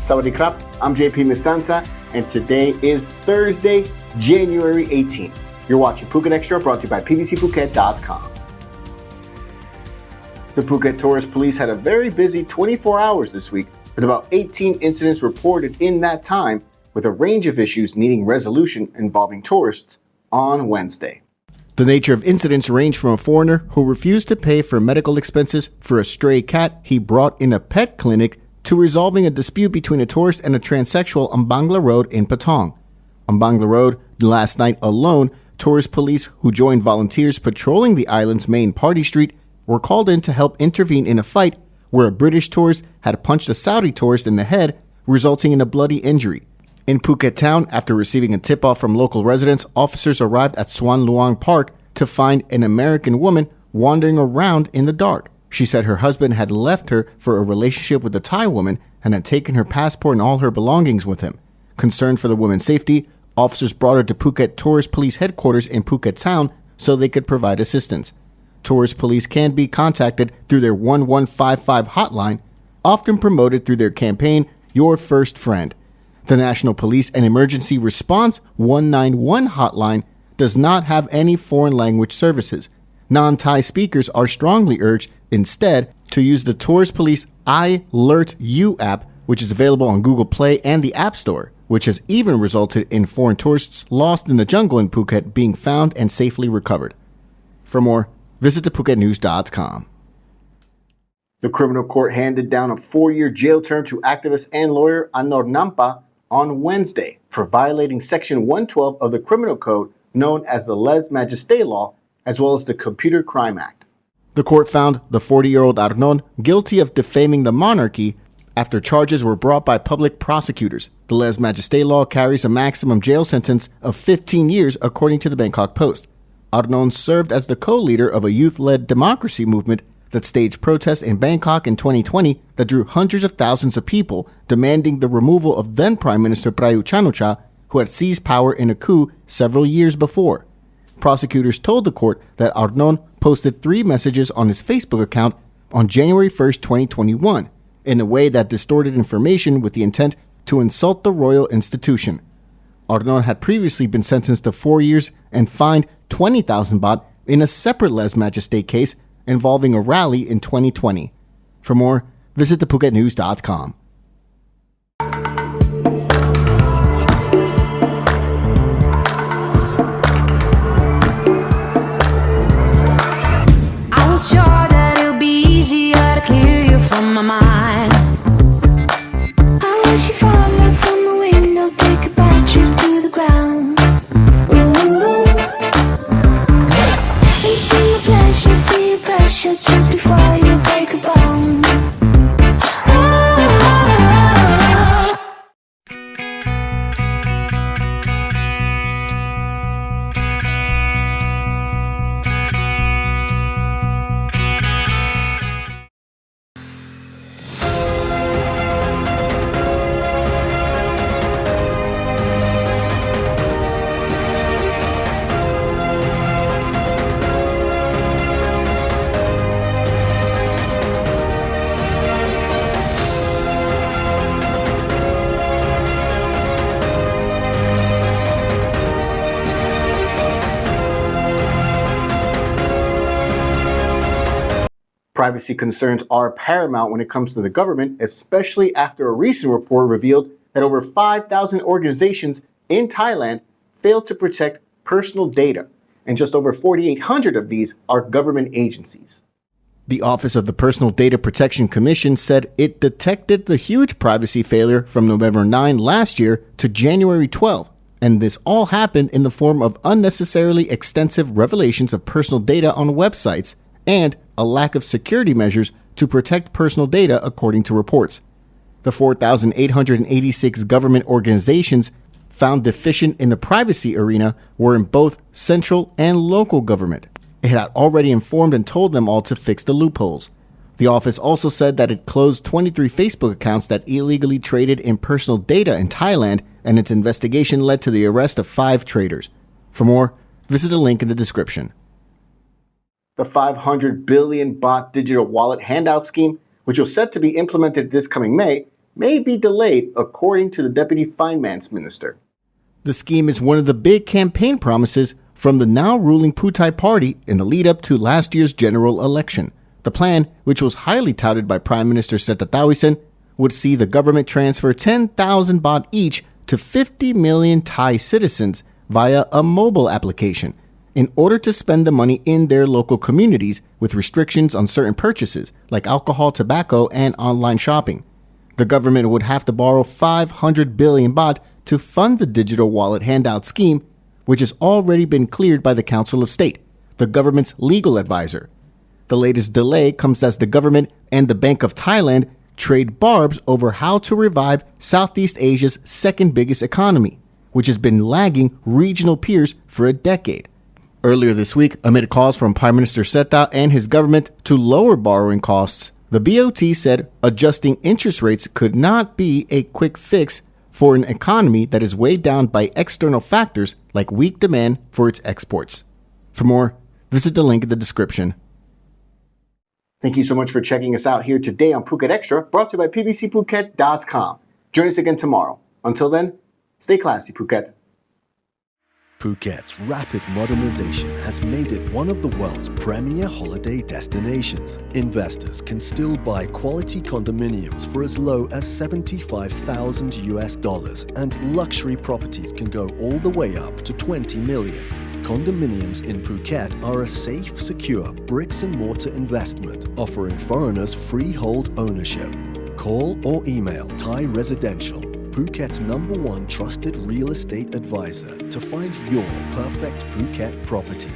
Sawadee krap, I'm JP Mestanza, and today is Thursday, January 18th. You're watching Phuket Xtra, brought to you by PVCPhuket.com. The Phuket Tourist Police had a very busy 24 hours this week, with about 18 incidents reported in that time, with a range of issues needing resolution involving tourists on Wednesday. The nature of incidents range from a foreigner who refused to pay for medical expenses for a stray cat he brought in a pet clinic to resolving a dispute between a tourist and a transsexual on Bangla Road in Patong. On Bangla Road, last night alone, tourist police who joined volunteers patrolling the island's main party street were called in to help intervene in a fight where a British tourist had punched a Saudi tourist in the head, resulting in a bloody injury. In Phuket town, after receiving a tip-off from local residents, officers arrived at Swan Luang Park to find an American woman wandering around in the dark. She said her husband had left her for a relationship with a Thai woman and had taken her passport and all her belongings with him. Concerned for the woman's safety, officers brought her to Phuket Tourist Police headquarters in Phuket town so they could provide assistance. Tourist police can be contacted through their 1155 hotline, often promoted through their campaign, Your First Friend. The National Police and Emergency Response 191 hotline does not have any foreign language services. Non-Thai speakers are strongly urged instead to use the Tourist Police iAlert U app, which is available on Google Play and the App Store, which has even resulted in foreign tourists lost in the jungle in Phuket being found and safely recovered. For more, visit thephuketnews.com. The criminal court handed down a 4-year jail term to activist and lawyer Anor Nampa on Wednesday for violating Section 112 of the Criminal Code, known as the lese-majeste law, as well as the Computer Crime Act. The court found the 40-year-old Arnon guilty of defaming the monarchy after charges were brought by public prosecutors. The lese-majeste law carries a maximum jail sentence of 15 years, according to the Bangkok Post. Arnon served as the co-leader of a youth-led democracy movement that staged protests in Bangkok in 2020 that drew hundreds of thousands of people demanding the removal of then Prime Minister Prayut Chan-o-cha, who had seized power in a coup several years before. Prosecutors told the court that Arnon posted 3 messages on his Facebook account on January 1, 2021, in a way that distorted information with the intent to insult the royal institution. Arnon had previously been sentenced to 4 years and fined 20,000 baht in a separate lese-majeste case involving a rally in 2020. For more, visit thephuketnews.com. I was sure that it'll be easier to clear you from my mind. I wish you fall out from the window, take a bad trip to the ground. Just before you break a bone. Privacy concerns are paramount when it comes to the government, especially after a recent report revealed that over 5,000 organizations in Thailand failed to protect personal data, and just over 4,800 of these are government agencies. The Office of the Personal Data Protection Commission said it detected the huge privacy failure from November 9 last year to January 12, and this all happened in the form of unnecessarily extensive revelations of personal data on websites and a lack of security measures to protect personal data, according to reports. The 4,886 government organizations found deficient in the privacy arena were in both central and local government. It had already informed and told them all to fix the loopholes. The office also said that it closed 23 Facebook accounts that illegally traded in personal data in Thailand, and its investigation led to the arrest of 5 traders. For more, visit the link in the description. The 500 billion baht digital wallet handout scheme, which was set to be implemented this coming May, may be delayed, according to the Deputy Finance Minister. The scheme is one of the big campaign promises from the now ruling Pheu Thai party in the lead up to last year's general election. The plan, which was highly touted by Prime Minister Srettha Thavisin, would see the government transfer 10,000 baht each to 50 million Thai citizens via a mobile application in order to spend the money in their local communities with restrictions on certain purchases like alcohol, tobacco, and online shopping. The government would have to borrow 500 billion baht to fund the digital wallet handout scheme, which has already been cleared by the Council of State, the government's legal advisor. The latest delay comes as the government and the Bank of Thailand trade barbs over how to revive Southeast Asia's second biggest economy, which has been lagging regional peers for a decade. Earlier this week, amid calls from Prime Minister Srettha and his government to lower borrowing costs, the BOT said adjusting interest rates could not be a quick fix for an economy that is weighed down by external factors like weak demand for its exports. For more, visit the link in the description. Thank you so much for checking us out here today on Phuket Xtra, brought to you by pvcphuket.com. Join us again tomorrow. Until then, stay classy, Phuket. Phuket's rapid modernization has made it one of the world's premier holiday destinations. Investors can still buy quality condominiums for as low as $75,000 and luxury properties can go all the way up to 20 million. Condominiums in Phuket are a safe, secure bricks-and-mortar investment offering foreigners freehold ownership. Call or email Thai Residential, Phuket's #1 trusted real estate advisor, to find your perfect Phuket property.